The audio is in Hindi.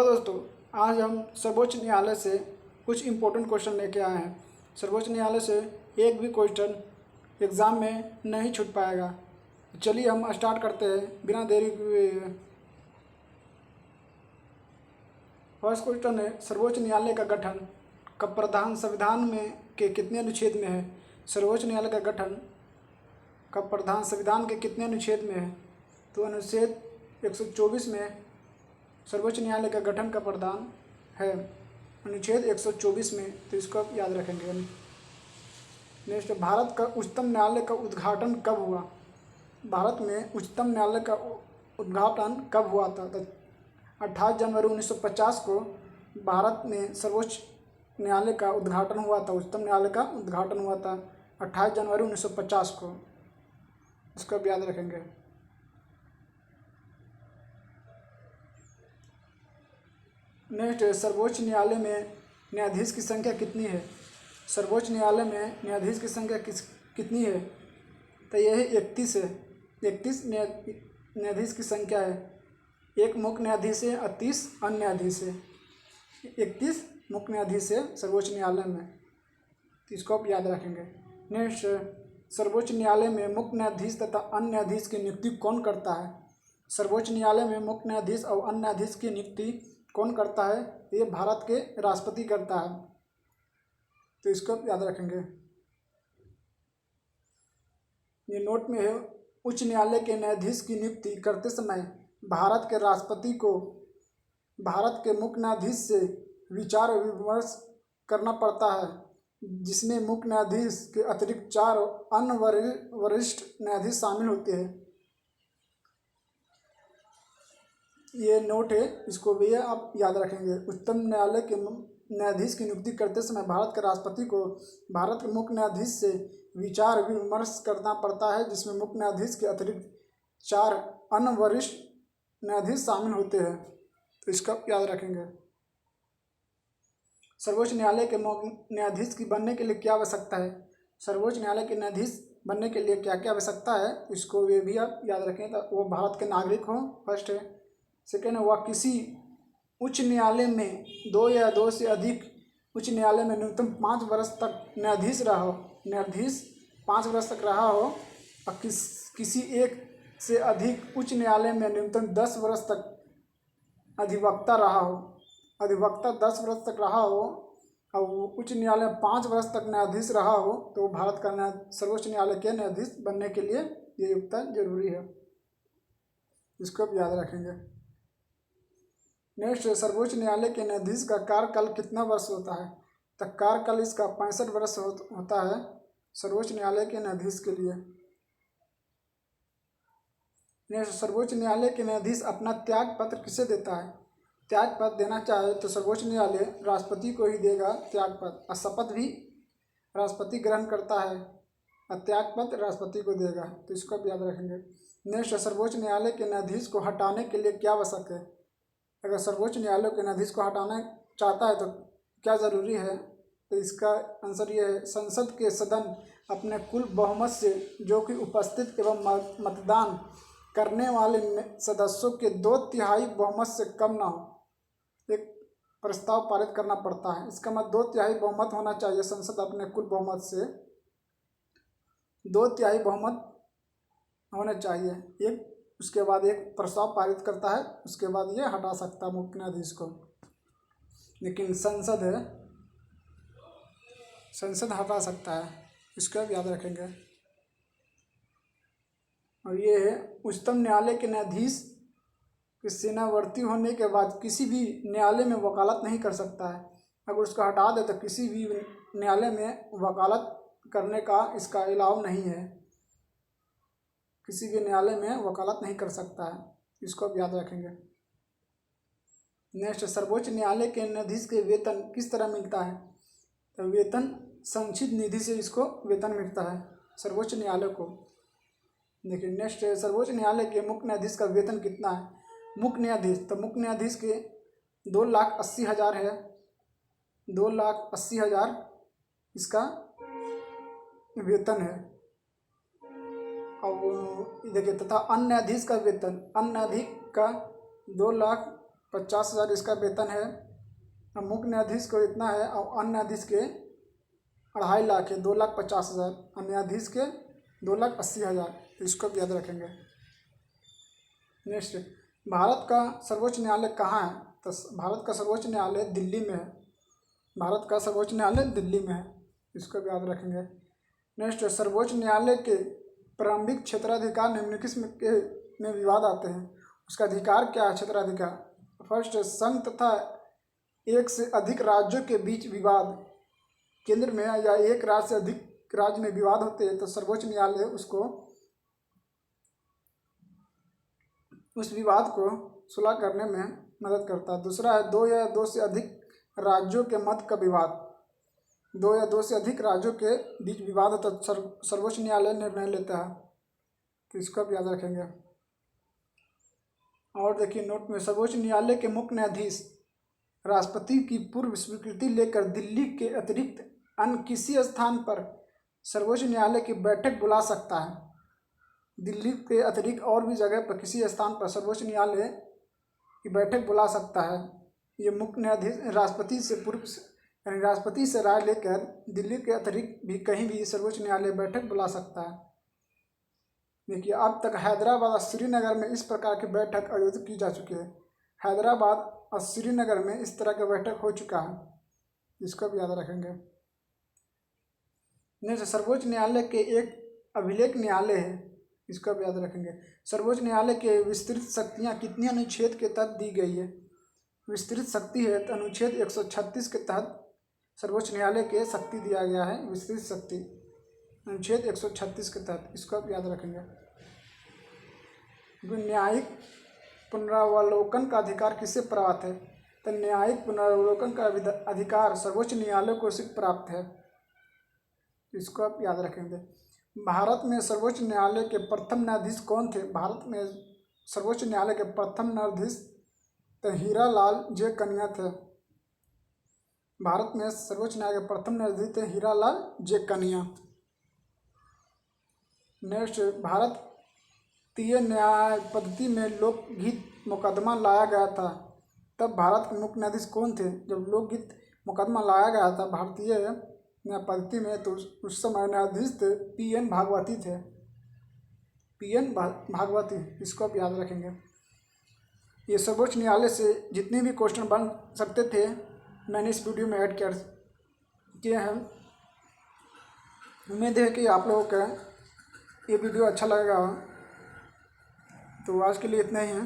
हेलो दोस्तों, आज हम सर्वोच्च न्यायालय से कुछ इम्पोर्टेंट क्वेश्चन लेके आए हैं। सर्वोच्च न्यायालय से एक भी क्वेश्चन एग्ज़ाम में नहीं छूट पाएगा। चलिए हम स्टार्ट करते हैं बिना देरी हुए। फर्स्ट क्वेश्चन है, सर्वोच्च न्यायालय का गठन का प्रावधान संविधान में के कितने अनुच्छेद में है? सर्वोच्च न्यायालय का गठन का प्रावधान संविधान के कितने अनुच्छेद में है? तो अनुच्छेद 124 में सर्वोच्च न्यायालय का गठन का प्रावधान है, अनुच्छेद 124 में। तो इसको आप याद रखेंगे। नेक्स्ट, भारत का उच्चतम न्यायालय का उद्घाटन कब हुआ? भारत में उच्चतम न्यायालय का उद्घाटन कब हुआ था? तो 28 जनवरी 1950 को भारत में सर्वोच्च न्यायालय का उद्घाटन हुआ था। उच्चतम न्यायालय का उद्घाटन हुआ था 28 जनवरी 1950 को। इसको आप याद रखेंगे। नेक्स्ट, सर्वोच्च न्यायालय में न्यायाधीश की संख्या कितनी है? सर्वोच्च न्यायालय में न्यायाधीश की संख्या कितनी है? तो यह 31 है। 31 न्यायाधीश की संख्या है। एक मुख्य न्यायाधीश है और 30 अन्य न्यायाधीश है। 31 मुख्य न्यायाधीश है सर्वोच्च न्यायालय में। तो इसको आप याद रखेंगे। नेक्स्ट, सर्वोच्च न्यायालय में मुख्य न्यायाधीश तथा अन्य न्यायाधीश की नियुक्ति कौन करता है? सर्वोच्च न्यायालय में मुख्य न्यायाधीश और अन्य न्यायाधीश की नियुक्ति कौन करता है? ये भारत के राष्ट्रपति करता है। तो इसको याद रखेंगे। ये नोट में है, उच्च न्यायालय के न्यायाधीश की नियुक्ति करते समय भारत के राष्ट्रपति को भारत के मुख्य न्यायाधीश से विचार विमर्श करना पड़ता है, जिसमें मुख्य न्यायाधीश के अतिरिक्त 4 अन्य वरिष्ठ न्यायाधीश शामिल होते हैं। ये नोट है, इसको भी आप याद रखेंगे। उच्चतम न्यायालय के न्यायाधीश की नियुक्ति करते समय भारत के राष्ट्रपति को भारत के मुख्य न्यायाधीश से विचार विमर्श करना पड़ता है, जिसमें मुख्य न्यायाधीश के अतिरिक्त 4 अन्य वरिष्ठ न्यायाधीश शामिल होते हैं। तो इसका याद रखेंगे। सर्वोच्च न्यायालय के न्यायाधीश की बनने के लिए क्या आवश्यकता है? सर्वोच्च न्यायालय के न्यायाधीश बनने के लिए क्या क्या आवश्यकता है, इसको वे भी आप याद रखें। तो वो भारत के नागरिक हों, फर्स्ट है। सेकेंड है, वह किसी उच्च न्यायालय में 2 या 2 से अधिक उच्च न्यायालय में न्यूनतम 5 वर्ष तक न्यायाधीश रहा हो। न्यायाधीश 5 वर्ष तक रहा हो। और किसी एक से अधिक उच्च न्यायालय में न्यूनतम 10 वर्ष तक अधिवक्ता रहा हो। अधिवक्ता 10 वर्ष तक रहा हो और उच्च न्यायालय में 5 वर्ष तक न्यायाधीश रहा हो, तो भारत का सर्वोच्च न्यायालय के न्यायाधीश बनने के लिए ये योग्यता जरूरी है। इसको आप याद रखेंगे। नेक्स्ट, सर्वोच्च न्यायालय के न्यायाधीश का कार्यकाल कितना वर्ष होता है? तो कार्यकाल इसका 65 वर्ष होता है सर्वोच्च न्यायालय के न्यायाधीश के लिए। नेक्स्ट, सर्वोच्च न्यायालय के न्यायाधीश अपना त्याग पत्र किसे देता है? त्याग पत्र देना चाहे तो सर्वोच्च न्यायालय राष्ट्रपति को ही देगा त्याग पत्र, और शपथ भी राष्ट्रपति ग्रहण करता है और त्याग पत्र राष्ट्रपति को देगा। तो इसको आप याद रखेंगे। नेक्स्ट, सर्वोच्च न्यायालय के न्यायाधीश को हटाने के लिए क्या आवश्यक है? अगर सर्वोच्च न्यायालय के न्यायाधीश को हटाना चाहता है तो क्या ज़रूरी है? तो इसका आंसर ये है, संसद के सदन अपने कुल बहुमत से, जो कि उपस्थित एवं मतदान करने वाले सदस्यों के 2/3 बहुमत से कम ना हो, एक प्रस्ताव पारित करना पड़ता है। इसका मतलब 2/3 बहुमत होना चाहिए। संसद अपने कुल बहुमत से 2/3 बहुमत होना चाहिए। एक उसके बाद एक प्रस्ताव पारित करता है, उसके बाद ये हटा सकता है मुख्य न्यायाधीश को। लेकिन संसद हटा सकता है। इसको आप याद रखेंगे। और ये है, उच्चतम न्यायालय के न्यायाधीश के सेवानिवृत्ति होने के बाद किसी भी न्यायालय में वकालत नहीं कर सकता है। अगर उसको हटा दे तो किसी भी न्यायालय में वकालत करने का इसका अलाउ नहीं है। किसी भी न्यायालय में वकालत नहीं कर सकता है। इसको आप याद रखेंगे। नेक्स्ट, सर्वोच्च न्यायालय के न्यायाधीश के वेतन किस तरह मिलता है? तो वेतन संचित निधि से इसको वेतन मिलता है सर्वोच्च न्यायालय को। देखिए नेक्स्ट, सर्वोच्च न्यायालय के मुख्य न्यायाधीश का वेतन कितना है? मुख्य न्यायाधीश के 2,80,000 है। 2,80,000 इसका वेतन है। और देखिए, तथा अन्य न्यायाधीश का वेतन, अन्य न्यायाधीश का 2,00,000 50,000 इसका वेतन है। अब मुख्य न्यायाधीश को इतना है और अन्य न्यायाधीश के 2.5 लाख है, 2,50,000। और न्यायाधीश के 2,80,000। तो इसको भी याद रखेंगे। नेक्स्ट, भारत का सर्वोच्च न्यायालय कहाँ है? तो भारत का सर्वोच्च न्यायालय दिल्ली में है। भारत का सर्वोच्च न्यायालय दिल्ली में है, इसको भी याद रखेंगे। नेक्स्ट, सर्वोच्च न्यायालय के प्रारंभिक क्षेत्राधिकार निम्नलिखित में विवाद आते हैं। उसका अधिकार क्या है? क्षेत्राधिकार फर्स्ट, संघ तथा एक से अधिक राज्यों के बीच विवाद, केंद्र में या एक राज्य से अधिक राज्य में विवाद होते हैं तो सर्वोच्च न्यायालय उस विवाद को सुलह करने में मदद करता है। दूसरा है दो या दो से अधिक राज्यों के मत का विवाद, 2 या 2 से अधिक राज्यों के बीच विवाद हो तो सर्वोच्च न्यायालय निर्णय लेता है, तो इसको भी याद रखेंगे। और देखिए नोट में, सर्वोच्च न्यायालय के मुख्य न्यायाधीश राष्ट्रपति की पूर्व स्वीकृति लेकर दिल्ली के अतिरिक्त अन्य किसी स्थान पर सर्वोच्च न्यायालय की बैठक बुला सकता है। दिल्ली के अतिरिक्त और भी जगह पर किसी स्थान पर सर्वोच्च न्यायालय की बैठक बुला सकता है। ये मुख्य न्यायाधीश राष्ट्रपति से यानी राष्ट्रपति से राय लेकर दिल्ली के अतिरिक्त भी कहीं भी सर्वोच्च न्यायालय बैठक बुला सकता है। देखिए, अब तक हैदराबाद और श्रीनगर में इस प्रकार की बैठक आयोजित की जा चुकी है। हैदराबाद और श्रीनगर में इस तरह का बैठक हो चुका है, इसको भी याद रखेंगे। नेक्स्ट, सर्वोच्च न्यायालय के एक अभिलेख न्यायालय है, इसका भी याद रखेंगे। सर्वोच्च न्यायालय के विस्तृत शक्तियाँ कितनी अनुच्छेद के तहत दी गई है? विस्तृत शक्ति है तो अनुच्छेद 136 के तहत सर्वोच्च न्यायालय के शक्ति दिया गया है। विस्तृत शक्ति अनुच्छेद 136 के तहत, इसको आप याद रखेंगे। न्यायिक पुनरावलोकन का अधिकार किससे प्राप्त है? तो न्यायिक पुनरावलोकन का अधिकार सर्वोच्च न्यायालय को सिर्फ प्राप्त है, इसको आप याद रखेंगे। भारत में सर्वोच्च न्यायालय के प्रथम न्यायाधीश कौन थे? भारत में सर्वोच्च न्यायालय के प्रथम न्यायाधीश तो हीरालाल जे कनिया थे। भारत में सर्वोच्च न्यायालय के प्रथम न्यायाधीश थे हीरालाल जे कनिया। नेक्स्ट, भारतीय न्याय पद्धति में लोकहित मुकदमा लाया गया था तब भारत के मुख्य न्यायाधीश कौन थे? जब लोकहित मुकदमा लाया गया था भारतीय न्याय पद्धति में तो उस समय न्यायाधीश थे PN भागवती थे। PN भागवती, इसको आप याद रखेंगे। ये सर्वोच्च न्यायालय से जितने भी क्वेश्चन बन सकते थे मैंने इस वीडियो में ऐड किए हैं। उम्मीद है कि आप लोगों का ये वीडियो अच्छा लगेगा। तो आज के लिए इतना ही है।